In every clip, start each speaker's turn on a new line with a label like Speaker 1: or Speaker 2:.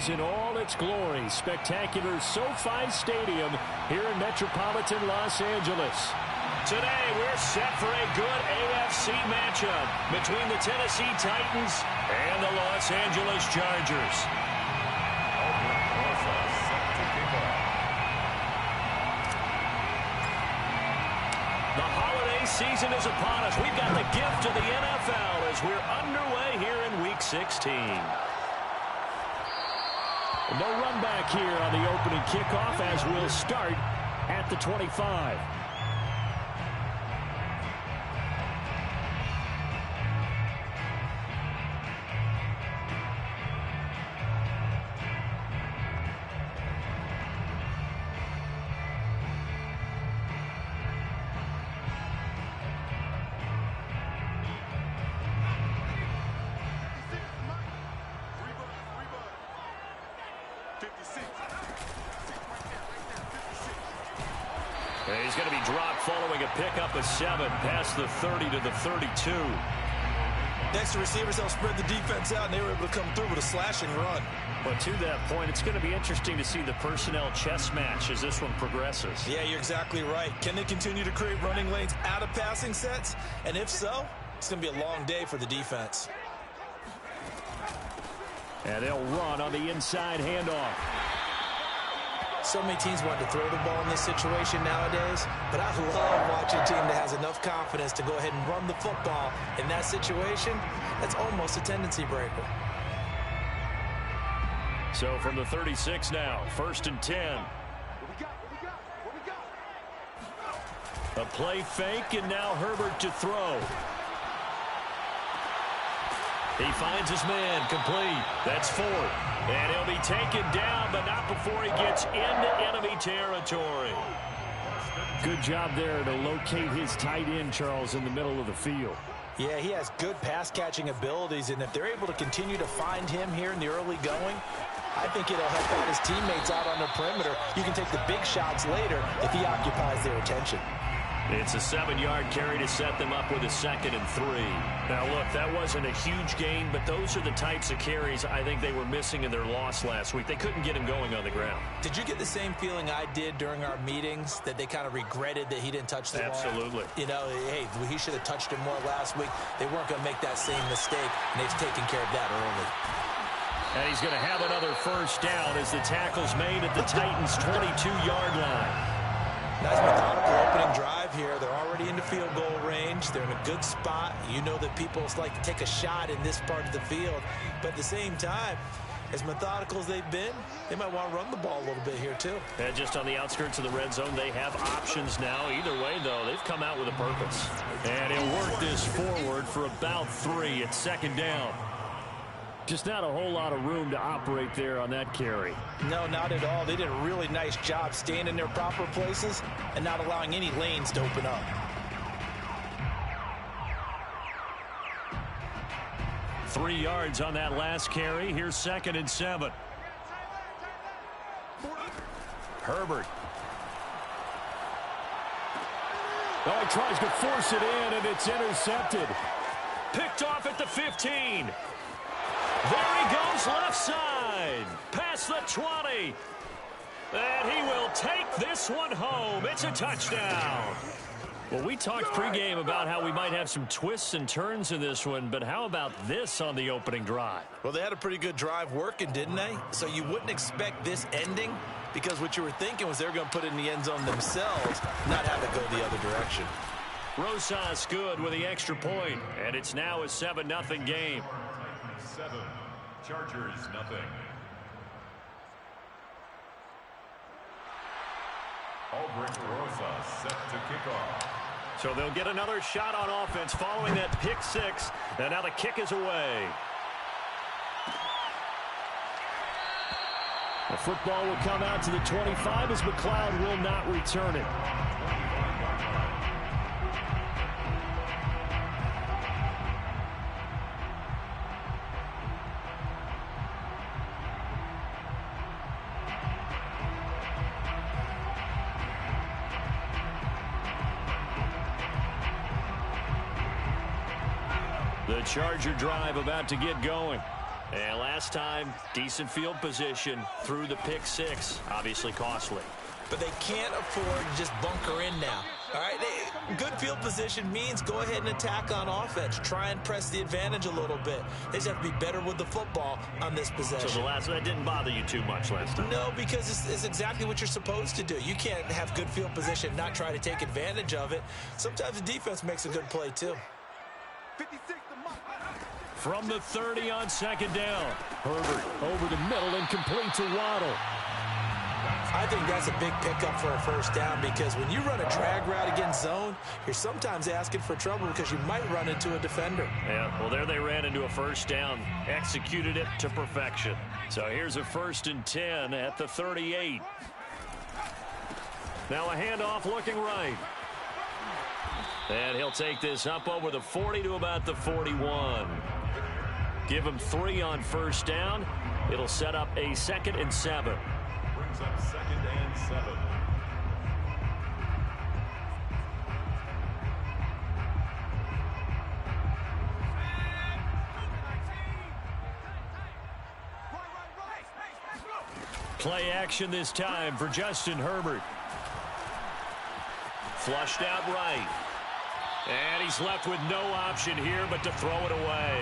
Speaker 1: is in all its glory. Spectacular SoFi Stadium here in metropolitan Los Angeles. Today, we're set for a good AFC matchup between the Tennessee Titans and the Los Angeles Chargers. The holiday season is upon us. We've got the gift of the NFL as we're underway here in Week 16. No run back here on the opening kickoff as we'll start at the 25. He's going to be dropped following a pickup of 7 past the 30 to the 32.
Speaker 2: Next to receivers, they'll spread the defense out, and they were able to come through with a slashing run.
Speaker 1: But to that point, it's going to be interesting to see the personnel chess match as this one progresses.
Speaker 2: Yeah, you're exactly right. Can they continue to create running lanes out of passing sets? And if so, it's going to be a long day for the defense.
Speaker 1: And they'll run on the inside handoff.
Speaker 2: So many teams want to throw the ball in this situation nowadays, but I love watching a team that has enough confidence to go ahead and run the football in that situation. That's almost a tendency breaker.
Speaker 1: So from the 36 now, 1st and 10. A play fake, and now Herbert to throw. He finds his man, complete. That's 4. And he'll be taken down, but not before he gets into enemy territory. Good job there to locate his tight end, Charles, in the middle of the field.
Speaker 2: Yeah, he has good pass-catching abilities, and if they're able to continue to find him here in the early going, I think it'll help out his teammates out on the perimeter. You can take the big shots later if he occupies their attention.
Speaker 1: It's a 7-yard carry to set them up with a 2nd and 3. Now, look, that wasn't a huge gain, but those are the types of carries I think they were missing in their loss last week. They couldn't get him going on the ground.
Speaker 2: Did you get the same feeling I did during our meetings, that they kind of regretted that he didn't touch the ball?
Speaker 1: Absolutely.
Speaker 2: You know, hey, he should have touched it more last week. They weren't going to make that same mistake, and they've taken care of that early.
Speaker 1: And he's going to have another first down as the tackle's made at the Titans' 22-yard line.
Speaker 2: Nice methodical opening drive here. They're already in the field goal range. They're in a good spot. You know that people like to take a shot in this part of the field. But at the same time, as methodical as they've been, they might want to run the ball a little bit here too.
Speaker 1: And just on the outskirts of the red zone, they have options now. Either way, though, they've come out with a purpose. And he'll work this forward for about 3 at 2nd down. Just not a whole lot of room to operate there on that carry.
Speaker 2: No, not at all. They did a really nice job staying in their proper places and not allowing any lanes to open up.
Speaker 1: 3 yards on that last carry. Here's 2nd and 7. Herbert. Oh, he tries to force it in, and it's intercepted. Picked off at the 15. There he goes left side. Past the 20. And he will take this one home. It's a touchdown. Well, we talked pregame about how we might have some twists and turns in this one, but how about this on the opening drive?
Speaker 2: Well, they had a pretty good drive working, didn't they? So you wouldn't expect this ending, because what you were thinking was they were going to put it in the end zone themselves, not have it go the other direction.
Speaker 1: Rosas good with the extra point, and it's now a 7-0 game.
Speaker 3: 7, Chargers nothing. Albrecht Rosas set to kick off.
Speaker 1: So they'll get another shot on offense following that pick 6, and now the kick is away. The football will come out to the 25 as McLeod will not return it. The Charger drive about to get going. And last time, decent field position through the pick six. Obviously costly.
Speaker 2: But they can't afford to just bunker in now. All right, good field position means go ahead and attack on offense. Try and press the advantage a little bit. They just have to be better with the football on this possession.
Speaker 1: So that didn't bother you too much last time?
Speaker 2: No, because it's exactly what you're supposed to do. You can't have good field position, not try to take advantage of it. Sometimes the defense makes a good play too.
Speaker 1: From the 30 on second down. Herbert over the middle and complete to Waddle.
Speaker 2: I think that's a big pickup for a first down because when you run a drag route against zone, you're sometimes asking for trouble because you might run into a defender.
Speaker 1: Yeah, well, there they ran into a first down, executed it to perfection. So here's a 1st and 10 at the 38. Now a handoff looking right. And he'll take this up over the 40 to about the 41. Give him 3 on first down. It'll set up a 2nd and 7.
Speaker 3: Brings up 2nd and 7.
Speaker 1: Play action this time for Justin Herbert. Flushed out right. And he's left with no option here but to throw it away.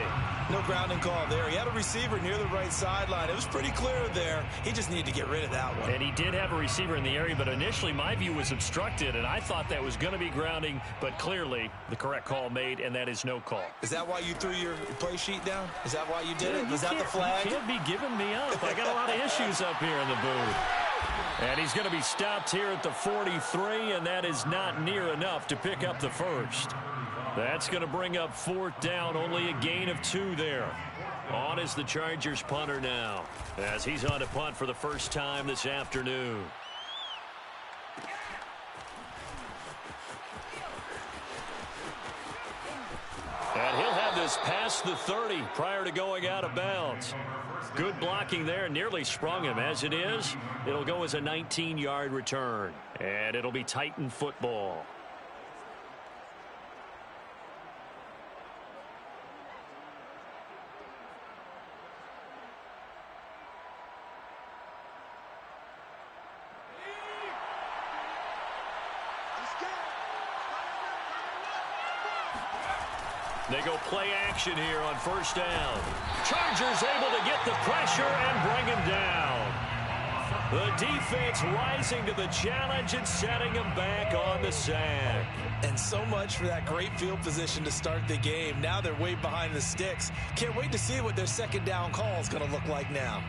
Speaker 2: No grounding call there. He had a receiver near the right sideline. It was pretty clear there. He just needed to get rid of that one.
Speaker 1: And he did have a receiver in the area, but initially my view was obstructed, and I thought that was going to be grounding, but clearly the correct call made, and that is no call.
Speaker 2: Is that why you threw your play sheet down? Is that why you did it? Was that the flag?
Speaker 1: You can't be giving me up. I got a lot of issues up here in the booth. And he's going to be stopped here at the 43, and that is not near enough to pick up the first. That's going to bring up 4th down, only a gain of 2 there. On is the Chargers punter now, as he's on to punt for the first time this afternoon. And he'll have this past the 30 prior to going out of bounds. Good blocking there, nearly sprung him. As it is, it'll go as a 19-yard return. And it'll be Titan football. They go play action here on first down. Chargers able to get the pressure and bring him down. The defense rising to the challenge and setting him back on the sack.
Speaker 2: And so much for that great field position to start the game. Now they're way behind the sticks. Can't wait to see what their second down call is going to look like now.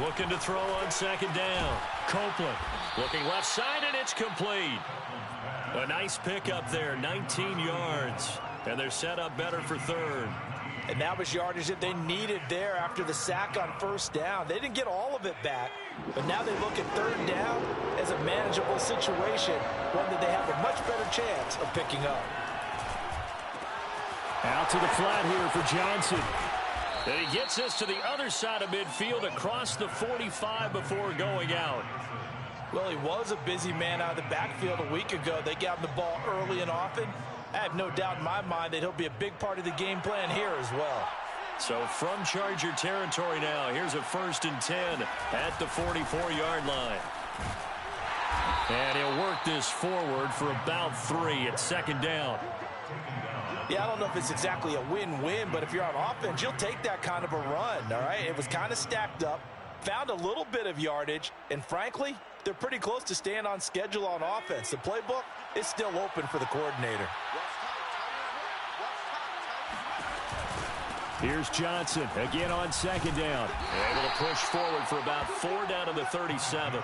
Speaker 1: Looking to throw on second down. Copeland looking left side, and it's complete. A nice pickup there, 19 yards. And they're set up better for 3rd.
Speaker 2: And that was yardage that they needed there after the sack on first down. They didn't get all of it back, but now they look at 3rd down as a manageable situation, one that they have a much better chance of picking up.
Speaker 1: Out to the flat here for Johnson. And he gets us to the other side of midfield across the 45 before going out.
Speaker 2: Well, he was a busy man out of the backfield a week ago. They got him the ball early and often. I have no doubt in my mind that he'll be a big part of the game plan here as well.
Speaker 1: So from Charger territory now, here's a 1st and 10 at the 44-yard line. And he'll work this forward for about 3 at second down.
Speaker 2: Yeah, I don't know if it's exactly a win-win, but if you're on offense, you'll take that kind of a run, all right? It was kind of stacked up, found a little bit of yardage, and frankly, they're pretty close to staying on schedule on offense. The playbook is still open for the coordinator.
Speaker 1: Here's Johnson again on second down. Able to push forward for about 4 down to the 37.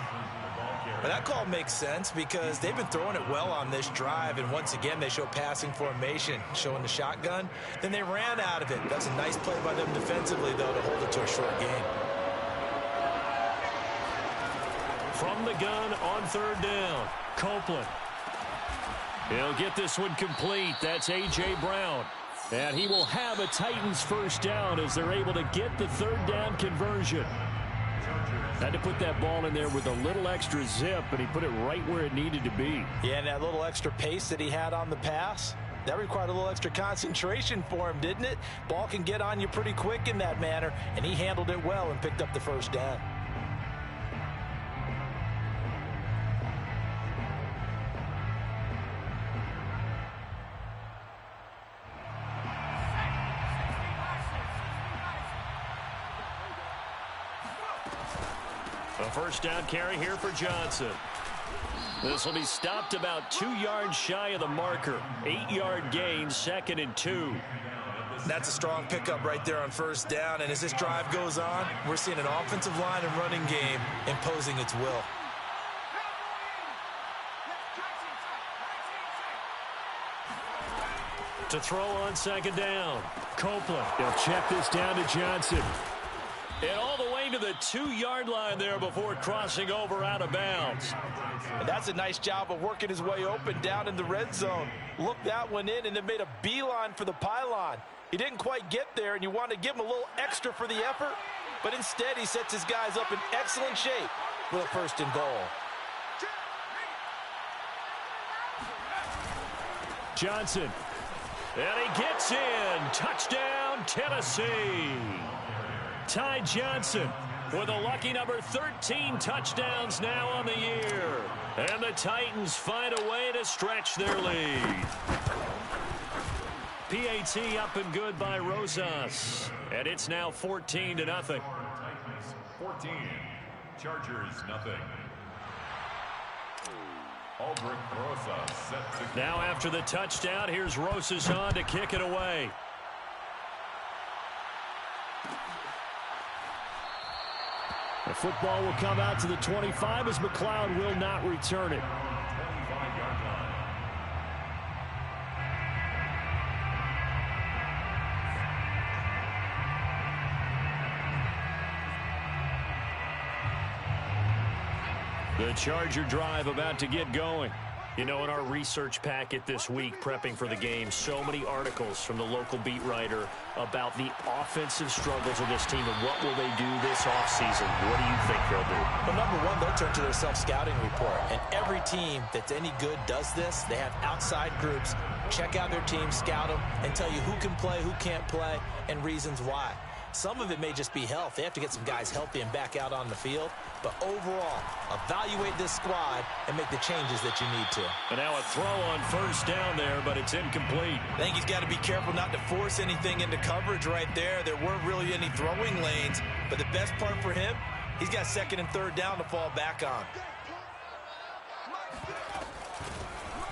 Speaker 2: Well, that call makes sense because they've been throwing it well on this drive, and once again they show passing formation, showing the shotgun. Then they ran out of it. That's a nice play by them defensively, though, to hold it to a short gain.
Speaker 1: From the gun on 3rd down, Copeland. He'll get this one complete. That's A.J. Brown. And he will have a Titans first down as they're able to get the 3rd down conversion. Had to put that ball in there with a little extra zip, and he put it right where it needed to be.
Speaker 2: Yeah, and that little extra pace that he had on the pass, that required a little extra concentration for him, didn't it? Ball can get on you pretty quick in that manner, and he handled it well and picked up the first down.
Speaker 1: A first down carry here for Johnson. This will be stopped about 2 yards shy of the marker. 8-yard gain, 2nd and 2.
Speaker 2: That's a strong pickup right there on first down. And as this drive goes on, we're seeing an offensive line and running game imposing its will.
Speaker 1: To throw on 2nd down. Copeland. They'll check this down to Johnson. And all the way to the 2-yard line there before crossing over out of bounds.
Speaker 2: And that's a nice job of working his way open down in the red zone. Looked that one in and then made a beeline for the pylon. He didn't quite get there, and you want to give him a little extra for the effort, but instead he sets his guys up in excellent shape with a 1st and goal.
Speaker 1: Johnson. And he gets in. Touchdown, Tennessee. Ty Johnson with a lucky number 13 touchdowns now on the year. And the Titans find a way to stretch their lead. PAT up and good by Rosas. And it's now 14-0.
Speaker 3: Titans 14, Chargers nothing. Aldrich Rosas set to
Speaker 1: now after the touchdown, here's Rosas on to kick it away. The football will come out to the 25 as McLeod will not return it.
Speaker 3: 25-yard line.
Speaker 1: The Charger drive about to get going. You know, in our research packet this week, prepping for the game, so many articles from the local beat writer about the offensive struggles of this team and what will they do this offseason. What do you think they'll do?
Speaker 2: Well, number one, they'll turn to their self-scouting report. And every team that's any good does this. They have outside groups, check out their team, scout them, and tell you who can play, who can't play, and reasons why. Some of it may just be health. They have to get some guys healthy and back out on the field. But overall, evaluate this squad and make the changes that you need to.
Speaker 1: And now a throw on first down there, but it's incomplete.
Speaker 2: I think he's got to be careful not to force anything into coverage right there. There weren't really any throwing lanes. But the best part for him, he's got 2nd and 3rd down to fall back on.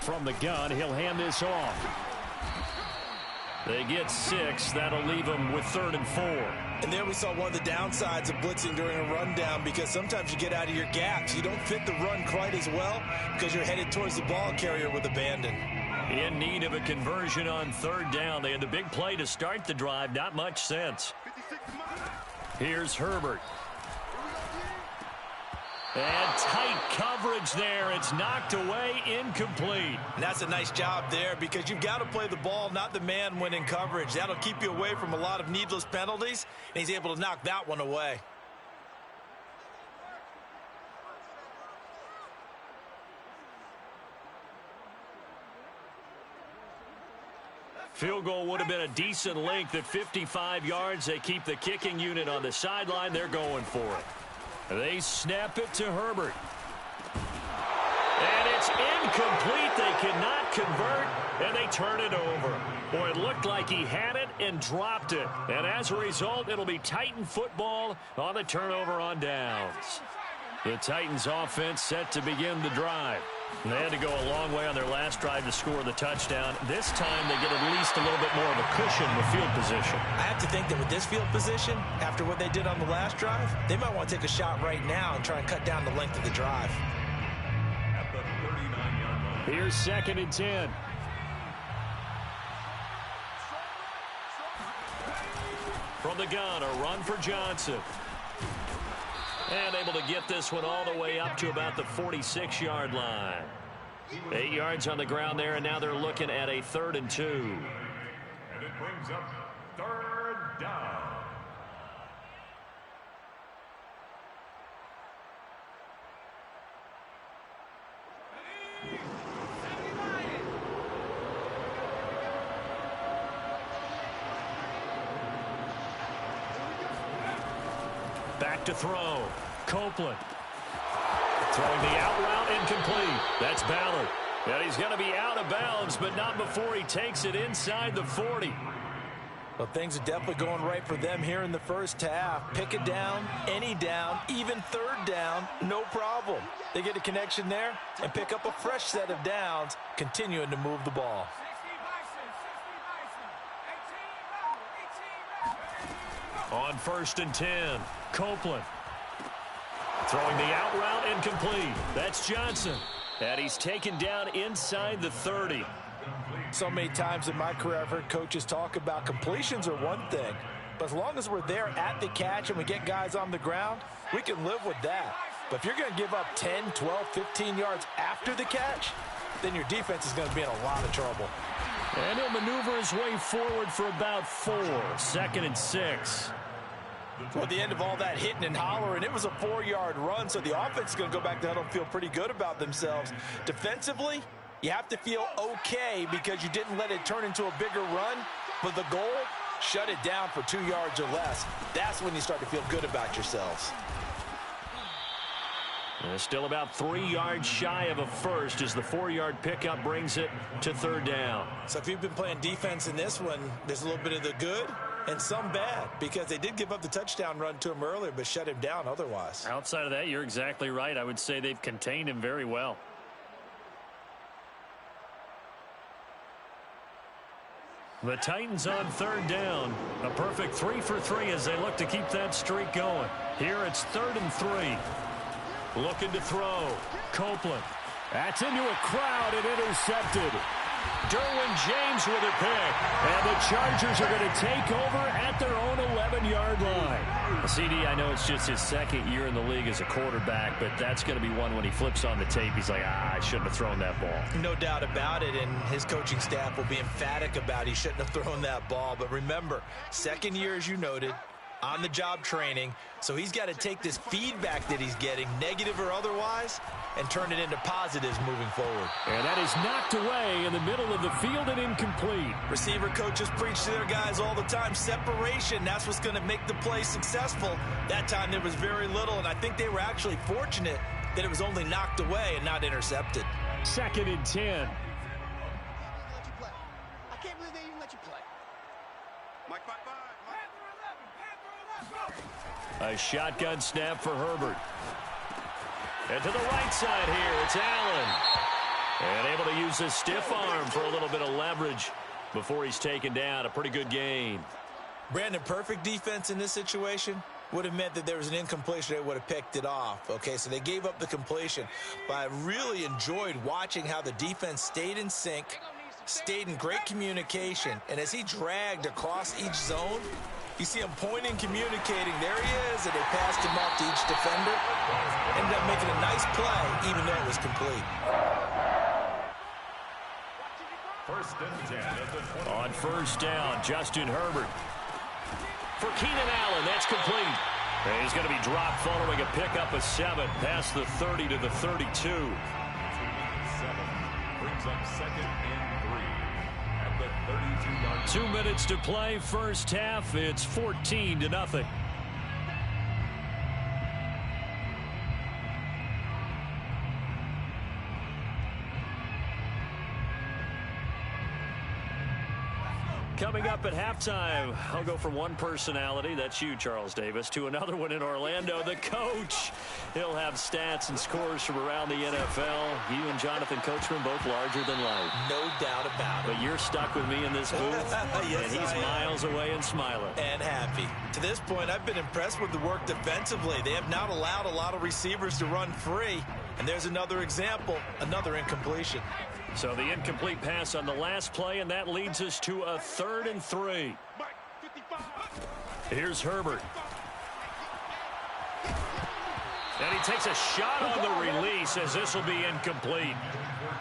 Speaker 1: From the gun, he'll hand this off. They get 6. That'll leave them with 3rd and 4.
Speaker 2: And there we saw one of the downsides of blitzing during a rundown, because sometimes you get out of your gaps. You don't fit the run quite as well because you're headed towards the ball carrier with abandon.
Speaker 1: In need of a conversion on 3rd down. They had the big play to start the drive. Not much sense. Here's Herbert. And tight coverage there. It's knocked away, incomplete.
Speaker 2: And that's a nice job there, because you've got to play the ball, not the man when in coverage. That'll keep you away from a lot of needless penalties, and he's able to knock that one away.
Speaker 1: Field goal would have been a decent length at 55 yards. They keep the kicking unit on the sideline. They're going for it. They snap it to Herbert. And it's incomplete. They cannot convert, and they turn it over. Boy, it looked like he had it and dropped it. And as a result, it'll be Titan football on the turnover on downs. The Titans offense set to begin the drive. They had to go a long way on their last drive to score the touchdown. This time they get at least a little bit more of a cushion with field position.
Speaker 2: I have to think that with this field position, after what they did on the last drive, they might want to take a shot right now and try and cut down the length of the drive.
Speaker 3: At the 39-yard line.
Speaker 1: Here's 2nd and 10. From the gun, a run for Johnson. And able to get this one all the way up to about the 46-yard line. 8 yards on the ground there, and now they're looking at a 3rd and 2.
Speaker 3: And it brings up 3rd down.
Speaker 1: Back to throw. Copeland. Throwing the out route, incomplete. That's Ballard. And he's going to be out of bounds, but not before he takes it inside the 40.
Speaker 2: Well, things are definitely going right for them here in the first half. Pick it down, any down, even third down, no problem. They get a connection there and pick up a fresh set of downs, continuing to move the ball.
Speaker 1: On 1st and 10, Copeland. Throwing the out route, incomplete. That's Johnson. And he's taken down inside the 30.
Speaker 2: So many times in my career, I've heard coaches talk about completions are one thing, but as long as we're there at the catch and we get guys on the ground, we can live with that. But if you're going to give up 10, 12, 15 yards after the catch, then your defense is going to be in a lot of trouble.
Speaker 1: And he'll maneuver his way forward for about 4. 2nd and 6.
Speaker 2: Well, at the end of all that hitting and hollering, it was a 4-yard run, so the offense is going to go back to huddle and feel pretty good about themselves. Defensively, you have to feel okay because you didn't let it turn into a bigger run, but the goal, shut it down for 2 yards or less. That's when you start to feel good about yourselves.
Speaker 1: And still about 3 yards shy of a first as the 4-yard pickup brings it to 3rd down.
Speaker 2: So if you've been playing defense in this one, there's a little bit of the good and some bad because they did give up the touchdown run to him earlier but shut him down otherwise.
Speaker 1: Outside of that, you're exactly right. I would say they've contained him very well. The Titans on 3rd down. A perfect 3 for 3 as they look to keep that streak going. Here it's 3rd and 3. Looking to throw. Copeland. That's into a crowd and intercepted. Derwin James with a pick. And the Chargers are going to take over at their own 11-yard line. CD, I know it's just his 2nd year in the league as a quarterback, but that's going to be one when he flips on the tape. He's like, I shouldn't have thrown that ball.
Speaker 2: No doubt about it, and his coaching staff will be emphatic about he shouldn't have thrown that ball. But remember, 2nd year, as you noted, on-the-job training, so he's got to take this feedback that he's getting, negative or otherwise, and turn it into positives moving forward.
Speaker 1: And that is knocked away in the middle of the field and incomplete.
Speaker 2: Receiver coaches preach to their guys all the time, separation, that's what's going to make the play successful. That time there was very little, and I think they were actually fortunate that it was only knocked away and not intercepted.
Speaker 1: 2nd and 10.
Speaker 4: I can't believe they even let you play. Mike, bye.
Speaker 1: A shotgun snap for Herbert. And to the right side here, it's Allen. And able to use his stiff arm for a little bit of leverage before he's taken down. A pretty good gain.
Speaker 2: Brandon, perfect defense in this situation would have meant that there was an incompletion. They would have picked it off. Okay, so they gave up the completion. But I really enjoyed watching how the defense stayed in sync, stayed in great communication. And as he dragged across each zone, you see him pointing, communicating. There he is, and they passed him off to each defender. Ended up making a nice play, even though it was complete.
Speaker 3: 1st and 10 at the 20.
Speaker 1: On 1st down, Justin Herbert. For Keenan Allen, that's complete. And he's going to be dropped following a pickup of 7 past the 30 to the 32.
Speaker 3: 7 brings up 2nd and 3 at the 32-yard.
Speaker 1: 2 minutes to play, first half. It's 14-0. Coming up at halftime, I'll go from one personality, that's you, Charles Davis, to another one in Orlando, the coach. He'll have stats and scores from around the NFL. You and Jonathan Coachman both larger than life.
Speaker 2: No doubt about it.
Speaker 1: But you're stuck with me in this booth,
Speaker 2: Yes,
Speaker 1: and he's miles away and smiling.
Speaker 2: And happy. To this point, I've been impressed with the work defensively. They have not allowed a lot of receivers to run free. And there's another example, another incompletion.
Speaker 1: So the incomplete pass on the last play, and that leads us to a 3rd and 3. Here's Herbert. And he takes a shot on the release as this will be incomplete.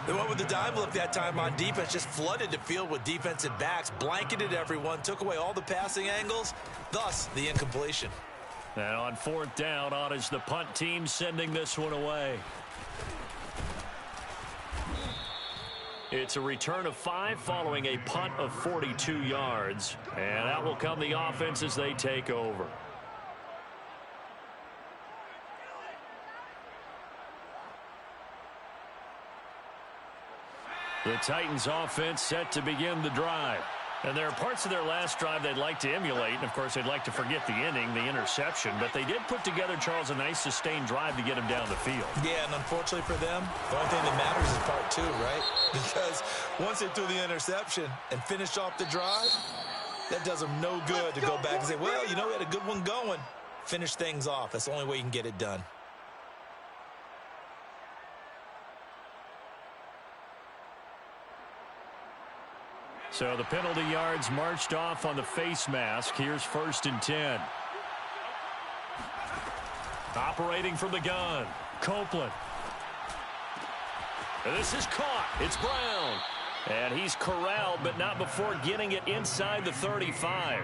Speaker 2: They went with the dime look that time on defense, just flooded the field with defensive backs, blanketed everyone, took away all the passing angles, thus the incompletion.
Speaker 1: And on 4th down, on is the punt team sending this one away. It's a return of 5 following a punt of 42 yards. And out will come the offense as they take over. The Titans offense set to begin the drive. And there are parts of their last drive they'd like to emulate. And, of course, they'd like to forget the inning, the interception. But they did put together, Charles, a nice sustained drive to get him down the field.
Speaker 2: Yeah, and unfortunately for them, the only thing that matters is part 2, right? Because once they threw the interception and finished off the drive, that does them no good to go back and say, well, you know, we had a good one going. Finish things off. That's the only way you can get it done.
Speaker 1: So the penalty yards marched off on the face mask. Here's 1st and 10. Operating from the gun, Copeland. And this is caught. It's Brown. And he's corralled, but not before getting it inside the 35.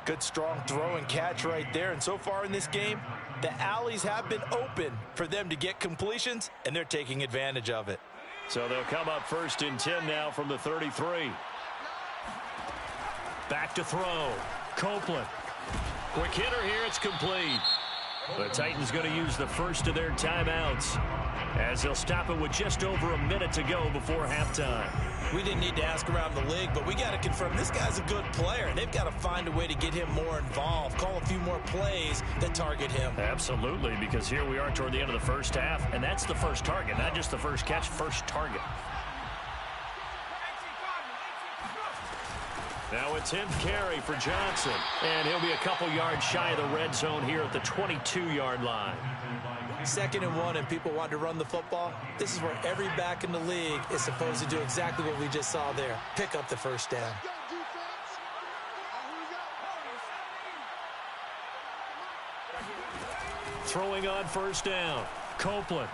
Speaker 2: Good strong throw and catch right there. And so far in this game, the alleys have been open for them to get completions, and they're taking advantage of it.
Speaker 1: So they'll come up 1st and 10 now from the 33. Back to throw. Copeland. Quick hitter here. It's complete. The Titans going to use the first of their timeouts as they'll stop it with just over a minute to go before halftime.
Speaker 2: We didn't need to ask around the league, but we got to confirm this guy's a good player. They've got to find a way to get him more involved, call a few more plays that target him.
Speaker 1: Absolutely, because here we are toward the end of the first half, and that's the first target, not just the first catch, first target. Now a 10th carry for Johnson, and he'll be a couple yards shy of the red zone here at the 22-yard line.
Speaker 2: 2nd and 1, and people want to run the football. This is where every back in the league is supposed to do exactly what we just saw there. Pick up the first down.
Speaker 1: Throwing on 1st down, Copeland.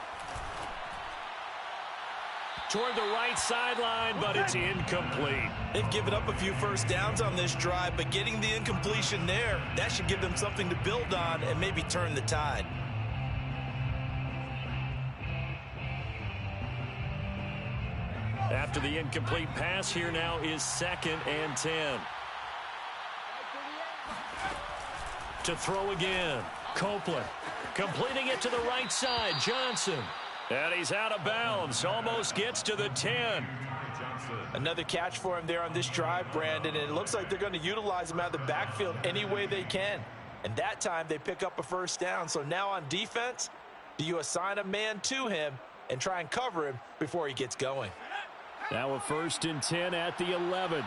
Speaker 1: Toward the right sideline, but it's incomplete.
Speaker 2: They've given up a few first downs on this drive, but getting the incompletion there, that should give them something to build on and maybe turn the tide.
Speaker 1: After the incomplete pass, here now is 2nd and 10. To throw again, Copeland. Completing it to the right side, Johnson. And he's out of bounds, almost gets to the 10.
Speaker 2: Another catch for him there on this drive, Brandon, and it looks like they're going to utilize him out of the backfield any way they can. And that time they pick up a first down. So now on defense, do you assign a man to him and try and cover him before he gets going?
Speaker 1: Now a 1st and 10 at the 11.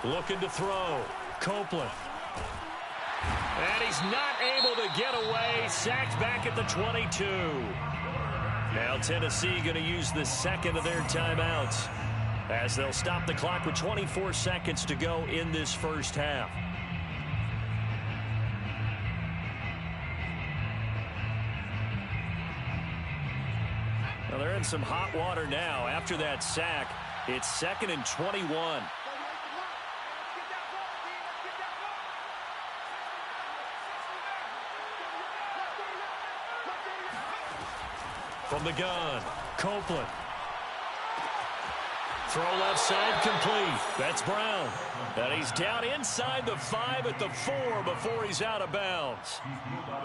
Speaker 1: Looking to throw. Copeland. And he's not able to get away. Sacked back at the 22. Now Tennessee going to use the 2nd of their timeouts as they'll stop the clock with 24 seconds to go in this first half. Well, they're in some hot water now. After that sack, it's 2nd and 21. From the gun, Copeland. Throw left side complete. That's Brown. And he's down inside the 5 at the 4 before he's out of bounds.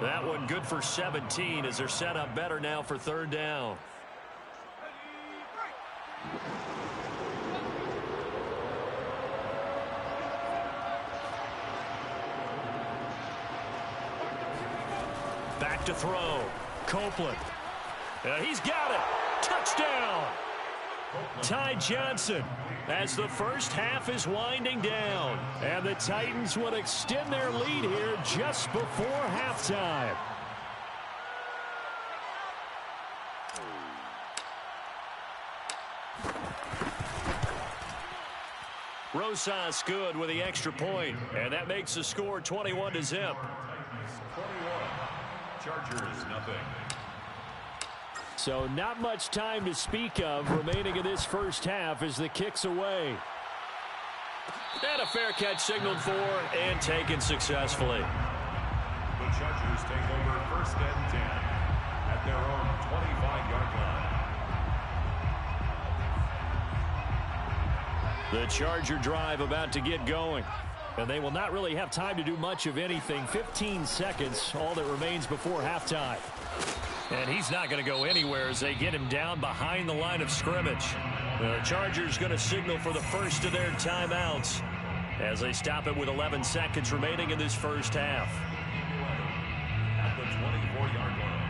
Speaker 1: That one good for 17 as they're set up better now for 3rd down. Back to throw. Copeland. He's got it. Touchdown. Ty Johnson as the first half is winding down. And the Titans will extend their lead here just before halftime. Rosas good with the extra point, and that makes the score 21-0.
Speaker 3: 21. Chargers, nothing.
Speaker 1: So not much time to speak of remaining in this first half as the kick's away. And a fair catch signaled for and taken successfully.
Speaker 3: The Chargers take over 1st and 10 at their own 25-yard line.
Speaker 1: The Charger drive about to get going. And they will not really have time to do much of anything. 15 seconds, all that remains before halftime. And he's not going to go anywhere as they get him down behind the line of scrimmage. The Chargers going to signal for the first of their timeouts as they stop it with 11 seconds remaining in this first half.
Speaker 3: At the 24-yard line.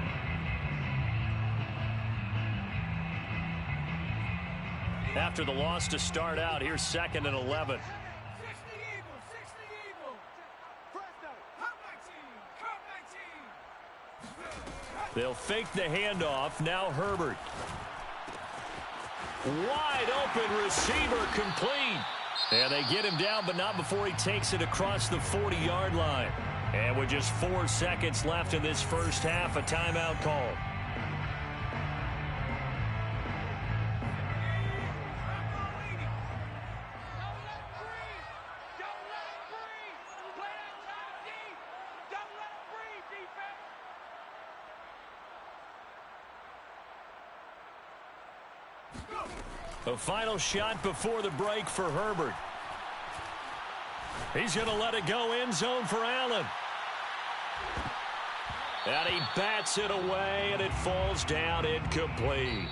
Speaker 1: After the loss to start out, here's 2nd and 11. They'll fake the handoff. Now Herbert. Wide open receiver complete. And they get him down, but not before he takes it across the 40-yard line. And with just 4 seconds left in this first half, a timeout call. A final shot before the break for Herbert. He's going to let it go end zone for Allen. And he bats it away, and it falls down incomplete.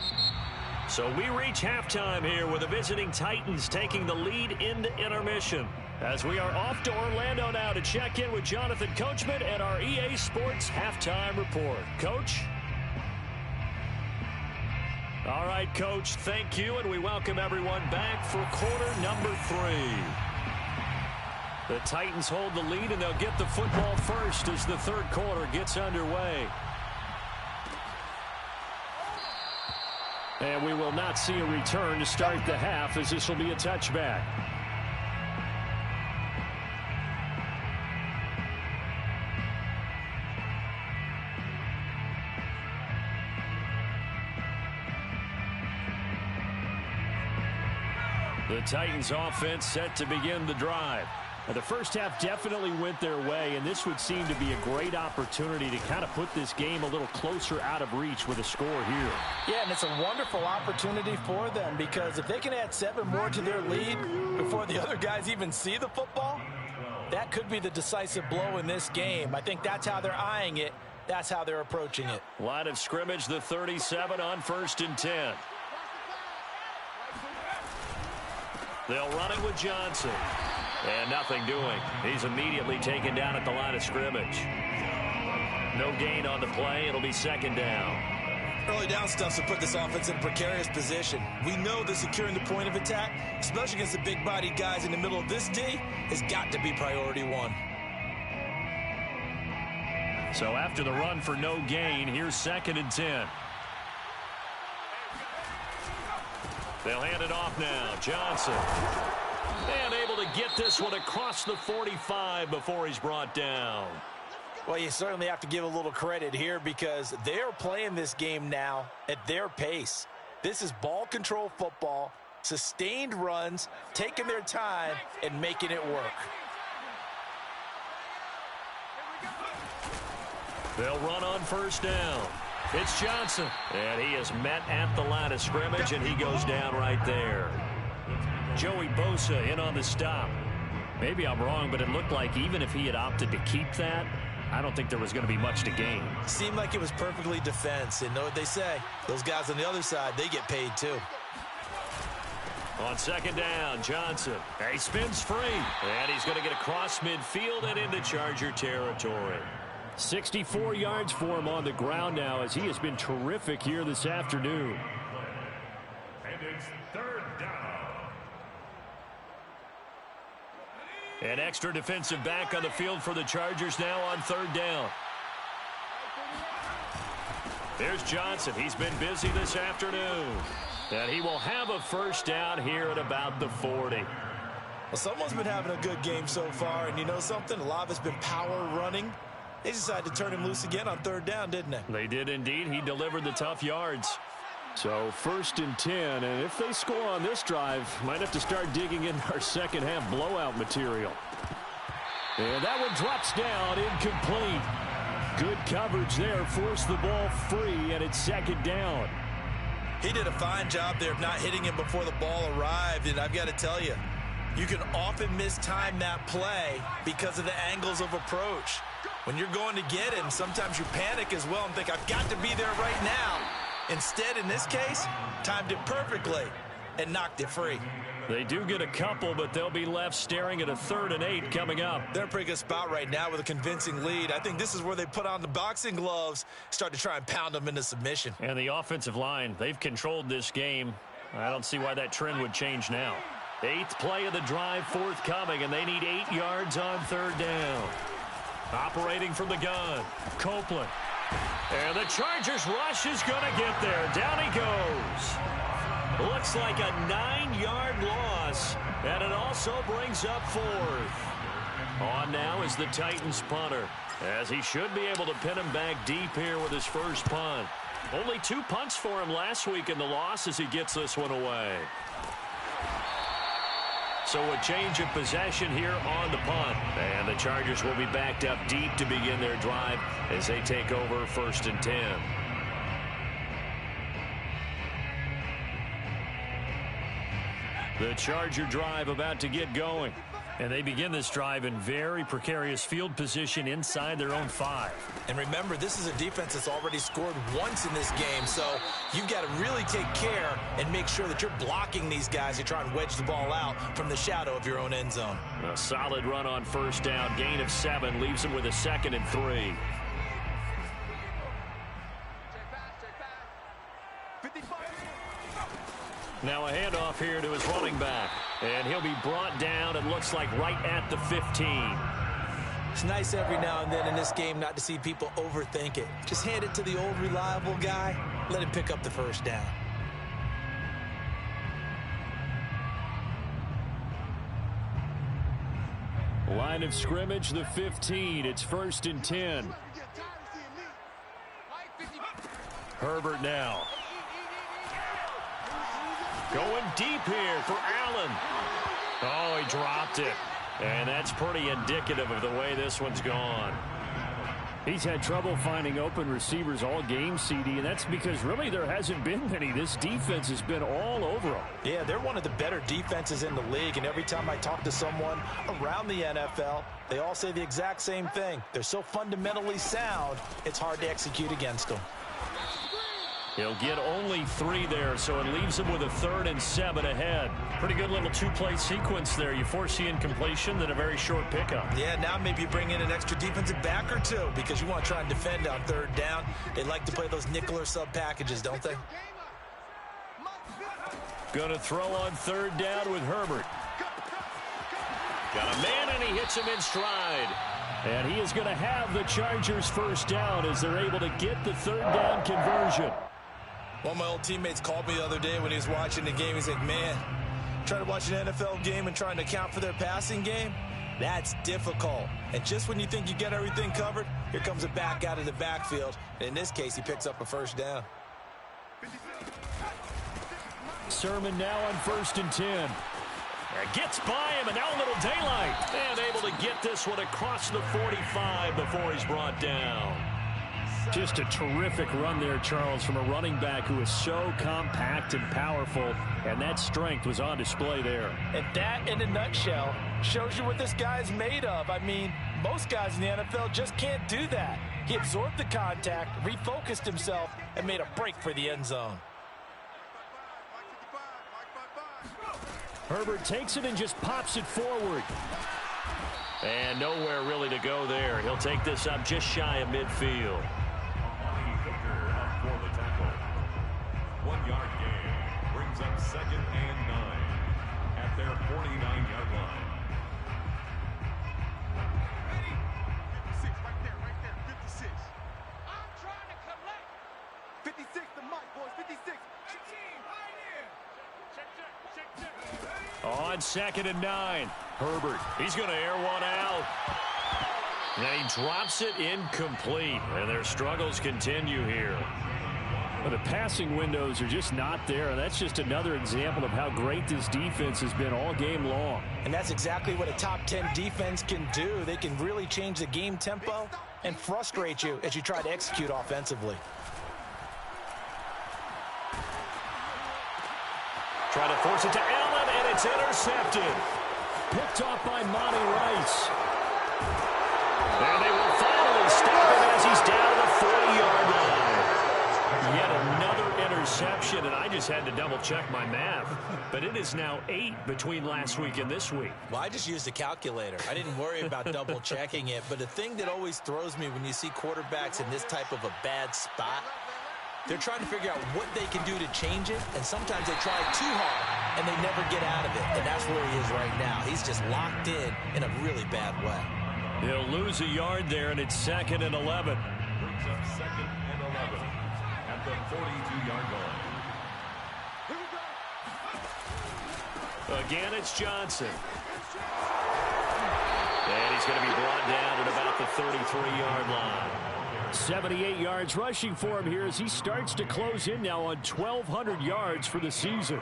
Speaker 1: So we reach halftime here with the visiting Titans taking the lead into intermission. As we are off to Orlando now to check in with Jonathan Coachman and our EA Sports halftime report. Coach? All right, Coach, thank you, and we welcome everyone back for quarter number 3. The Titans hold the lead, and they'll get the football first as the third quarter gets underway. And we will not see a return to start the half, as this will be a touchback. The Titans offense set to begin the drive. Now, the first half definitely went their way, and this would seem to be a great opportunity to kind of put this game a little closer out of reach with a score here.
Speaker 5: Yeah, and it's a wonderful opportunity for them because if they can add 7 more to their lead before the other guys even see the football, that could be the decisive blow in this game. I think that's how they're eyeing it. That's how they're approaching it.
Speaker 1: Line of scrimmage, the 37 on 1st and 10. They'll run it with Johnson. And nothing doing. He's immediately taken down at the line of scrimmage. No gain on the play. It'll be 2nd down.
Speaker 2: Early down stuff to put this offense in a precarious position. We know that securing the point of attack, especially against the big-bodied guys in the middle of this D, has got to be priority 1.
Speaker 1: So after the run for no gain, here's 2nd and 10. They'll hand it off now. Johnson. And able to get this one across the 45 before he's brought down.
Speaker 5: Well, you certainly have to give a little credit here because they're playing this game now at their pace. This is ball control football, sustained runs, taking their time, and making it work.
Speaker 1: They'll run on 1st down. It's Johnson. And he is met at the line of scrimmage, and he goes down right there. Joey Bosa in on the stop. Maybe I'm wrong, but it looked like even if he had opted to keep that, I don't think there was going to be much to gain.
Speaker 2: Seemed like it was perfectly defense. And know what they say? Those guys on the other side, they get paid too.
Speaker 1: On 2nd down, Johnson. He spins free. And he's going to get across midfield and into Charger territory. 64 yards for him on the ground now as he has been terrific here this afternoon.
Speaker 3: And it's 3rd down.
Speaker 1: An extra defensive back on the field for the Chargers now on 3rd down. There's Johnson. He's been busy this afternoon. And he will have a 1st down here at about the 40.
Speaker 2: Well, someone's been having a good game so far, and you know something? A lot of it's been power running. They decided to turn him loose again on 3rd down, didn't they?
Speaker 1: They did indeed. He delivered the tough yards. So 1st and 10, and if they score on this drive, might have to start digging in our second half blowout material. And that one drops down, incomplete. Good coverage there, forced the ball free, and it's 2nd down.
Speaker 2: He did a fine job there of not hitting him before the ball arrived, and I've got to tell you, you can often mistime that play because of the angles of approach. When you're going to get him, sometimes you panic as well and think, I've got to be there right now. Instead, in this case, timed it perfectly and knocked it free.
Speaker 1: They do get a couple, but they'll be left staring at a 3rd and 8 coming up.
Speaker 2: They're in a pretty good spot right now with a convincing lead. I think this is where they put on the boxing gloves, start to try and pound them into submission.
Speaker 1: And the offensive line, they've controlled this game. I don't see why that trend would change now. 8th play of the drive forthcoming, and they need 8 yards on 3rd down. Operating from the gun, Copeland. And the Chargers rush is going to get there. Down he goes. Looks like a 9-yard loss, and it also brings up 4th. On now is the Titans punter, as he should be able to pin him back deep here with his first punt. Only 2 punts for him last week in the loss as he gets this one away. So a change of possession here on the punt. And the Chargers will be backed up deep to begin their drive as they take over 1st and 10. The Charger drive about to get going. And they begin this drive in very precarious field position inside their own 5.
Speaker 2: And remember, this is a defense that's already scored once in this game, so you've got to really take care and make sure that you're blocking these guys who try and wedge the ball out from the shadow of your own end zone.
Speaker 1: A solid run on 1st down, gain of 7, leaves them with a 2nd and 3. Now a handoff here to his running back. And he'll be brought down, it looks like, right at the 15.
Speaker 2: It's nice every now and then in this game not to see people overthink it. Just hand it to the old reliable guy. Let him pick up the 1st down.
Speaker 1: Line of scrimmage, the 15. It's 1st and 10. Herbert now. Going deep here for Allen. Oh, he dropped it. And that's pretty indicative of the way this one's gone. He's had trouble finding open receivers all game, CD, and that's because really there hasn't been many. This defense has been all over them.
Speaker 5: Yeah, they're one of the better defenses in the league, and every time I talk to someone around the NFL, they all say the exact same thing. They're so fundamentally sound, it's hard to execute against them.
Speaker 1: He'll get only 3 there, so it leaves him with a 3rd and 7 ahead. Pretty good little 2-play sequence there. You force the incompletion, then a very short pickup.
Speaker 2: Yeah, now maybe you bring in an extra defensive back or 2 because you want to try and defend on 3rd down. They like to play those nickel or sub packages, don't they?
Speaker 1: Going to throw on 3rd down with Herbert. Got a man, and he hits him in stride. And he is going to have the Chargers' 1st down as they're able to get the 3rd down conversion.
Speaker 2: One of my old teammates called me the other day when he was watching the game. He's like, man, trying to watch an NFL game and trying to account for their passing game, that's difficult. And just when you think you get everything covered, here comes a back out of the backfield. And in this case, he picks up a 1st down.
Speaker 1: Sermon now on 1st and 10. Gets by him, and now a little daylight. And able to get this one across the 45 before he's brought down. Just a terrific run there, Charles, from a running back who is so compact and powerful, and that strength was on display there.
Speaker 5: And that, in a nutshell, shows you what this guy's made of. I mean, most guys in the NFL just can't do that. He absorbed the contact, refocused himself, and made a break for the end zone.
Speaker 1: Herbert takes it and just pops it forward. And nowhere really to go there. He'll take this up just shy of midfield.
Speaker 3: For the tackle. 1-yard gain brings up 2nd and 9 at their 49-yard line.
Speaker 4: 56, right there, 56. I'm trying to collect. 56, the mic, boys, 56. 18, right here. Check.
Speaker 1: On 2nd and 9, Herbert. He's going to air one out. And he drops it incomplete. And their struggles continue here. Well, the passing windows are just not there. That's just another example of how great this defense has been all game long.
Speaker 5: And that's exactly what a top 10 defense can do. They can really change the game tempo and frustrate you as you try to execute offensively.
Speaker 1: Try to force it to Allen, and it's intercepted. Picked off by Monty Rice. And they will finally stop him as he's down to the 40-yard line. Yet another interception, and I just had to double-check my math. But it is now 8 between last week and this week.
Speaker 2: Well, I just used a calculator. I didn't worry about double-checking it. But the thing that always throws me when you see quarterbacks in this type of a bad spot, they're trying to figure out what they can do to change it, and sometimes they try too hard, and they never get out of it. And that's where he is right now. He's just locked in a really bad way.
Speaker 1: He'll lose a yard there, and it's 2nd and 11.
Speaker 3: Brings up 2nd and 11 at the 42-yard line.
Speaker 1: Again, it's Johnson. And he's going to be brought down at about the 33-yard line. 78 yards rushing for him here as he starts to close in now on 1,200 yards for the season.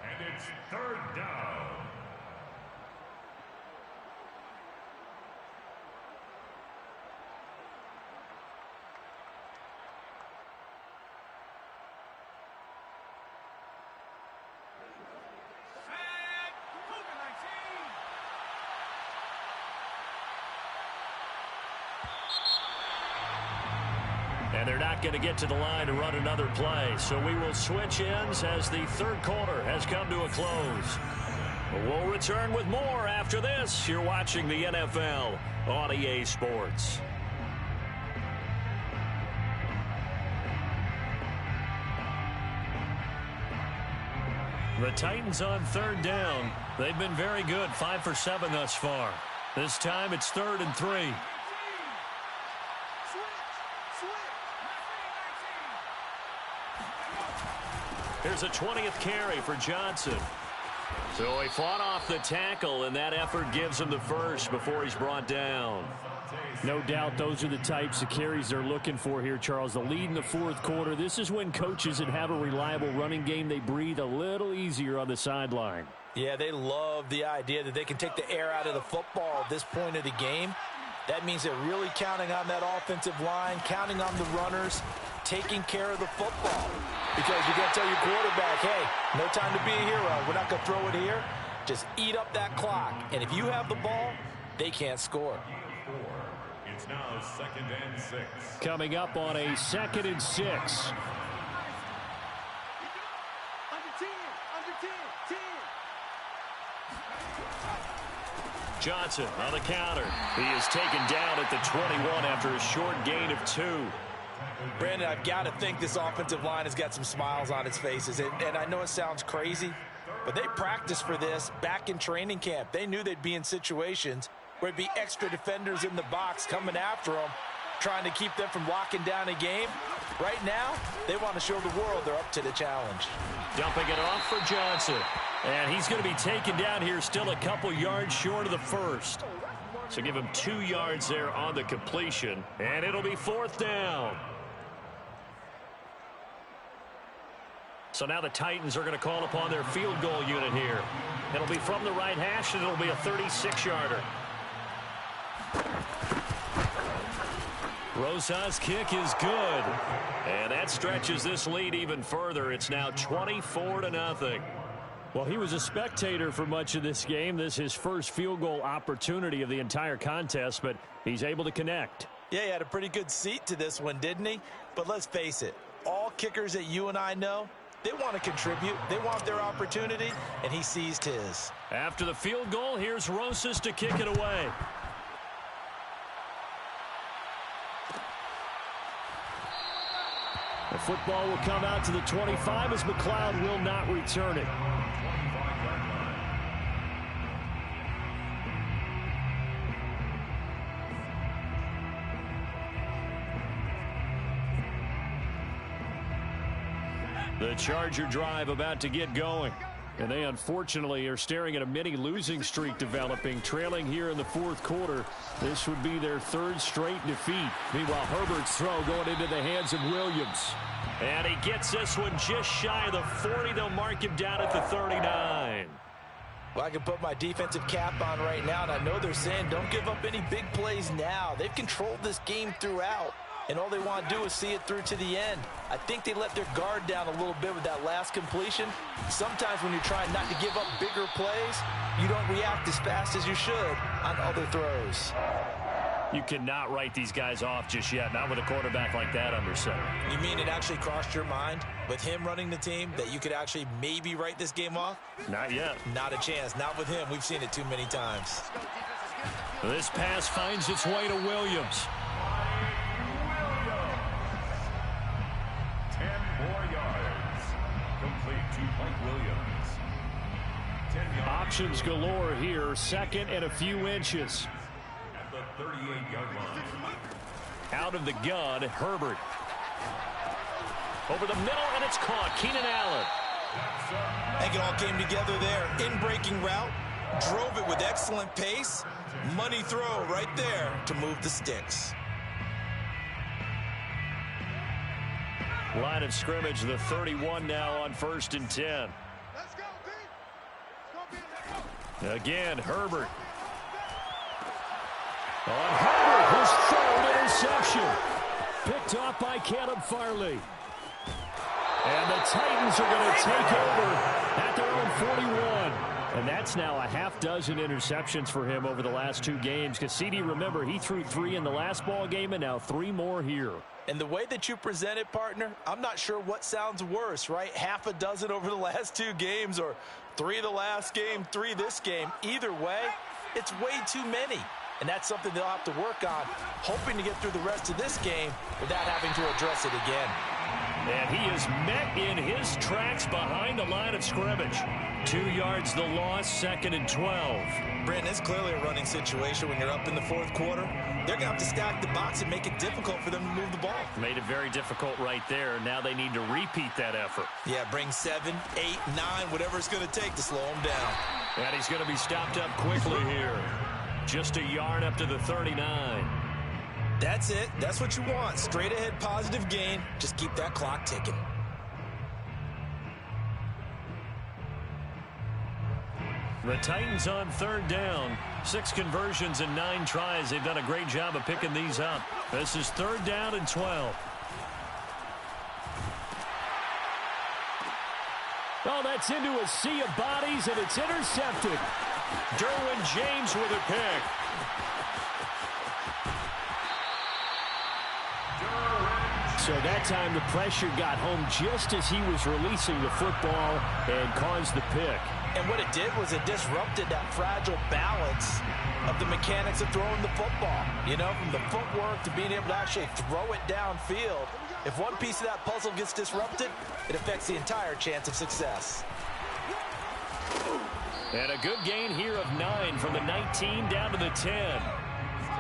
Speaker 3: And it's 3rd down.
Speaker 1: And they're not going to get to the line to run another play. So we will switch ends as the 3rd quarter has come to a close. We'll return with more after this. You're watching the NFL on EA Sports. The Titans on 3rd down. They've been very good, 5 for 7 thus far. This time it's 3rd and 3. Here's a 20th carry for Johnson. So he fought off the tackle, and that effort gives him the first before he's brought down. No doubt those are the types of carries they're looking for here, Charles. The lead in the 4th quarter. This is when coaches that have a reliable running game, they breathe a little easier on the sideline.
Speaker 5: Yeah, they love the idea that they can take the air out of the football at this point of the game. That means they're really counting on that offensive line, counting on the runners, taking care of the football. Because you're going to tell your quarterback, hey, no time to be a hero. We're not going to throw it here. Just eat up that clock. And if you have the ball, they can't score.
Speaker 3: It's now 2nd and 6.
Speaker 1: Coming up on a 2nd and 6.
Speaker 4: Under 10, under 10, 10.
Speaker 1: Johnson on the counter. He is taken down at the 21 after a short gain of 2.
Speaker 5: Brandon, I've got to think this offensive line has got some smiles on its faces. And I know it sounds crazy, but they practiced for this back in training camp. They knew they'd be in situations where there'd be extra defenders in the box coming after them, trying to keep them from locking down a game. Right now, they want to show the world they're up to the challenge.
Speaker 1: Dumping it off for Johnson. And he's going to be taken down here still a couple yards short of the first. So give him 2 yards there on the completion. And it'll be 4th down. So now the Titans are going to call upon their field goal unit here. It'll be from the right hash, and it'll be a 36-yarder. Rosas' kick is good. And that stretches this lead even further. It's now 24-0. Well, he was a spectator for much of this game. This is his first field goal opportunity of the entire contest, but he's able to connect.
Speaker 5: Yeah, he had a pretty good seat to this one, didn't he? But let's face it, all kickers that you and I know, they want to contribute. They want their opportunity, and he seized his.
Speaker 1: After the field goal, here's Rosas to kick it away. The football will come out to the 25 as McLeod will not return it. The Charger drive about to get going. And they unfortunately are staring at a mini losing streak developing, trailing here in the fourth quarter. This would be their third straight defeat. Meanwhile, Herbert's throw going into the hands of Williams. And he gets this one just shy of the 40. They'll mark him down at the 39.
Speaker 5: Well, I can put my defensive cap on right now, and I know they're saying don't give up any big plays now. They've controlled this game throughout, and all they want to do is see it through to the end. I think they let their guard down a little bit with that last completion. Sometimes when you're trying not to give up bigger plays, you don't react as fast as you should on other throws.
Speaker 1: You cannot write these guys off just yet, not with a quarterback like that under center.
Speaker 2: You mean it actually crossed your mind with him running the team that you could actually maybe write this game off?
Speaker 1: Not yet.
Speaker 2: Not a chance. Not with him. We've seen it too many times.
Speaker 1: This pass finds its way to Williams.
Speaker 3: 10 more yards. Complete to Mike Williams. 10 yards.
Speaker 1: Options galore here. Second and a few inches.
Speaker 3: At the 38-yard line.
Speaker 1: Out of the gun, Herbert. Over the middle, and it's caught. Keenan Allen.
Speaker 2: I think it all came together there. In-breaking route. Drove it with excellent pace. Money throw right there to move the sticks.
Speaker 1: Line of scrimmage, the 31 now on 1st and 10.
Speaker 4: Let's go, D. It's gonna be
Speaker 1: Again, Herbert. On Herbert, his third interception. Picked off by Caleb Farley. And the Titans are going to take over at their own 41. And that's now a half dozen interceptions for him over the last 2 games. Because CD, remember, he threw 3 in the last ball game and now 3 more here.
Speaker 5: And the way that you present it, partner, I'm not sure what sounds worse, right? Half a dozen over the last 2 games or 3 the last game, 3 this game. Either way, it's way too many. And that's something they'll have to work on, hoping to get through the rest of this game without having to address it again.
Speaker 1: And he is met in his tracks behind the line of scrimmage. 2 yards the loss, 2nd and 12.
Speaker 2: Brandon, it's clearly a running situation when you're up in the fourth quarter. They're going to have to stack the box and make it difficult for them to move the ball.
Speaker 1: Made it very difficult right there. Now they need to repeat that effort.
Speaker 2: Yeah, bring 7, 8, 9, whatever it's going to take to slow him down.
Speaker 1: And he's going to be stopped up quickly here. Just a yard up to the 39.
Speaker 2: That's it. That's what you want. Straight ahead positive gain. Just keep that clock ticking.
Speaker 1: The Titans on 3rd down. 6 conversions and 9 tries. They've done a great job of picking these up. This is 3rd down and 12. Oh, that's into a sea of bodies, and it's intercepted. Derwin James with a pick. So that time the pressure got home just as he was releasing the football and caused the pick.
Speaker 5: And what it did was it disrupted that fragile balance of the mechanics of throwing the football. You know, from the footwork to being able to actually throw it downfield. If one piece of that puzzle gets disrupted, it affects the entire chance of success.
Speaker 1: And a good gain here of 9 from the 19 down to the 10.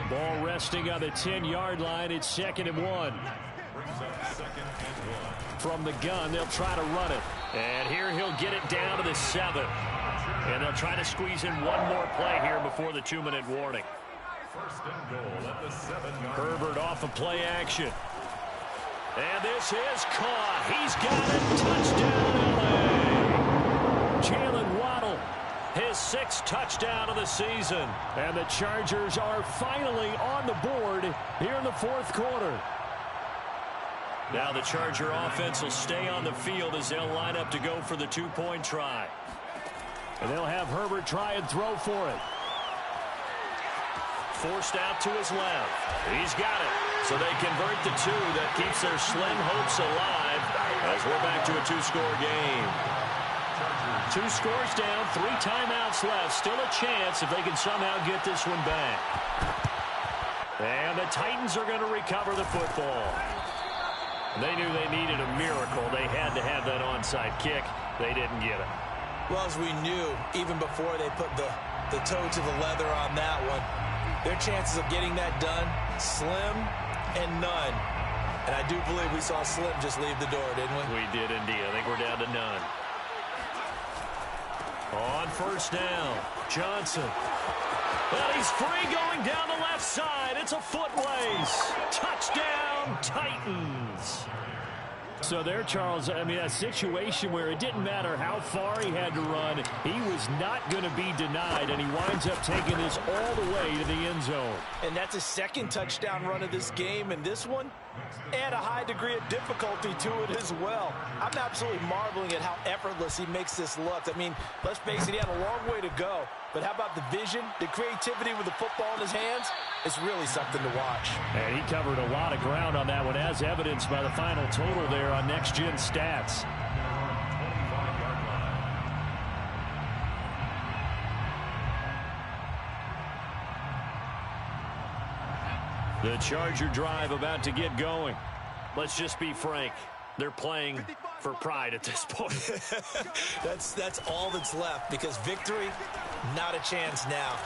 Speaker 1: Ball resting on the 10-yard line. It's 2nd and 1. From the gun, they'll try to run it. And here he'll get it down to the 7. And they'll try to squeeze in one more play here before the 2-minute warning.
Speaker 3: 1st and goal at the 7-yard.
Speaker 1: Herbert off of play action. And this is caught. He's got it. Touchdown, L.A. Jalen Waddle, his 6th touchdown of the season. And the Chargers are finally on the board here in the 4th quarter. Now the Charger offense will stay on the field as they'll line up to go for the 2-point try. And they'll have Herbert try and throw for it. Forced out to his left. He's got it. So they convert the 2 that keeps their slim hopes alive as we're back to a 2-score game. 2 scores down, 3 timeouts left. Still a chance if they can somehow get this one back. And the Titans are going to recover the football. They knew they needed a miracle. They had to have that onside kick. They didn't get it.
Speaker 2: Well, as we knew, even before they put the toe to the leather on that one, their chances of getting that done, slim and none. And I do believe we saw Slim just leave the door, didn't we?
Speaker 1: We did indeed. I think we're down to none. On first down, Johnson. And he's free going down the left side. It's a foot race. Touchdown, Titans. So there, Charles, I mean, a situation where it didn't matter how far he had to run. He was not going to be denied, and he winds up taking this all the way to the end zone.
Speaker 5: And that's a second touchdown run of this game, and this one, add a high degree of difficulty to it as well. I'm absolutely marveling at how effortless he makes this look. I mean, let's face it, he had a long way to go. But how about the vision, the creativity with the football in his hands? It's really something to watch.
Speaker 1: And he covered a lot of ground on that one, as evidenced by the final total there on Next Gen Stats. The Charger drive about to get going. Let's just be frank. They're playing for pride at this point.
Speaker 2: That's all that's left, because victory, not a chance now.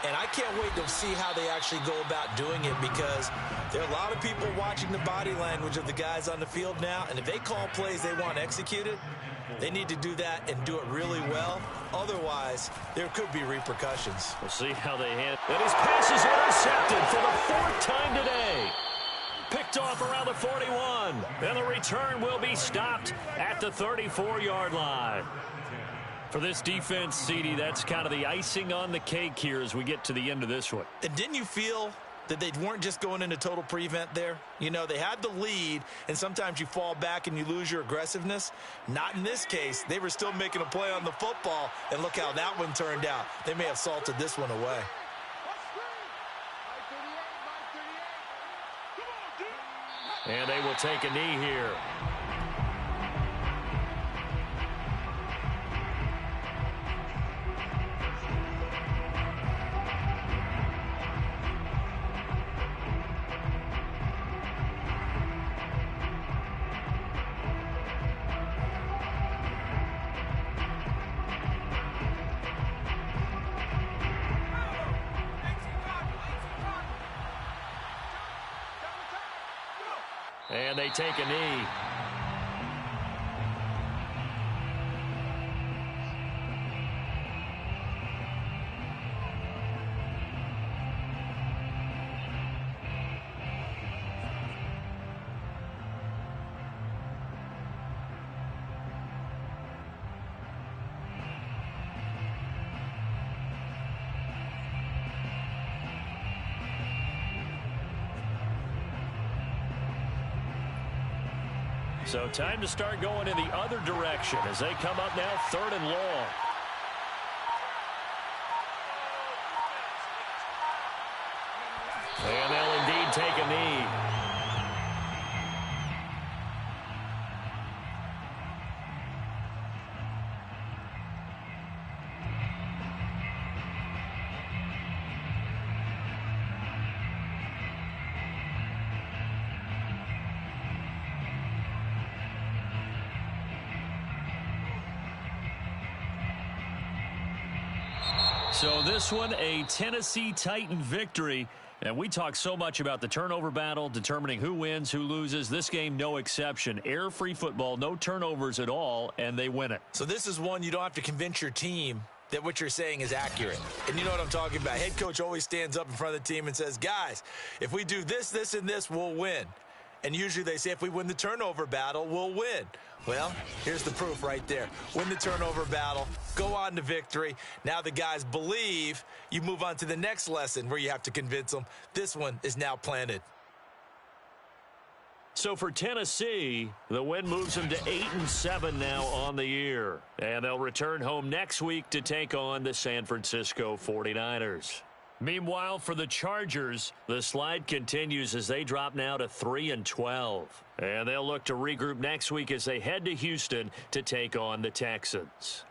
Speaker 2: And I can't wait to see how they actually go about doing it, because there are a lot of people watching the body language of the guys on the field now, and if they call plays they want executed, they need to do that and do it really well. Otherwise, there could be repercussions.
Speaker 1: We'll see how they handle it. And his pass is intercepted for the 4th time today. Picked off around the 41. And the return will be stopped at the 34-yard line. For this defense, CD, that's kind of the icing on the cake here as we get to the end of this one.
Speaker 2: And didn't you feel that they weren't just going into total prevent there? You know, they had the lead, and sometimes you fall back and you lose your aggressiveness. Not in this case. They were still making a play on the football, and look how that one turned out. They may have salted this one away.
Speaker 1: And they will take a knee here. And they take a knee. So time to start going in the other direction as they come up now 3rd and long. And they'll indeed take a knee. So this one, a Tennessee Titan victory. And we talk so much about the turnover battle, determining who wins, who loses. This game, no exception. Air-free football, no turnovers at all, and they win it.
Speaker 2: So this is one you don't have to convince your team that what you're saying is accurate. And you know what I'm talking about. Head coach always stands up in front of the team and says, guys, if we do this, this, and this, we'll win. And usually they say if we win the turnover battle, we'll win. Well, here's the proof right there. Win the turnover battle, go on to victory. Now the guys believe. You move on to the next lesson where you have to convince them. This one is now planted.
Speaker 1: So for Tennessee, the win moves them to 8-7 now on the year. And they'll return home next week to take on the San Francisco 49ers. Meanwhile, for the Chargers, the slide continues as they drop now to 3-12. And they'll look to regroup next week as they head to Houston to take on the Texans.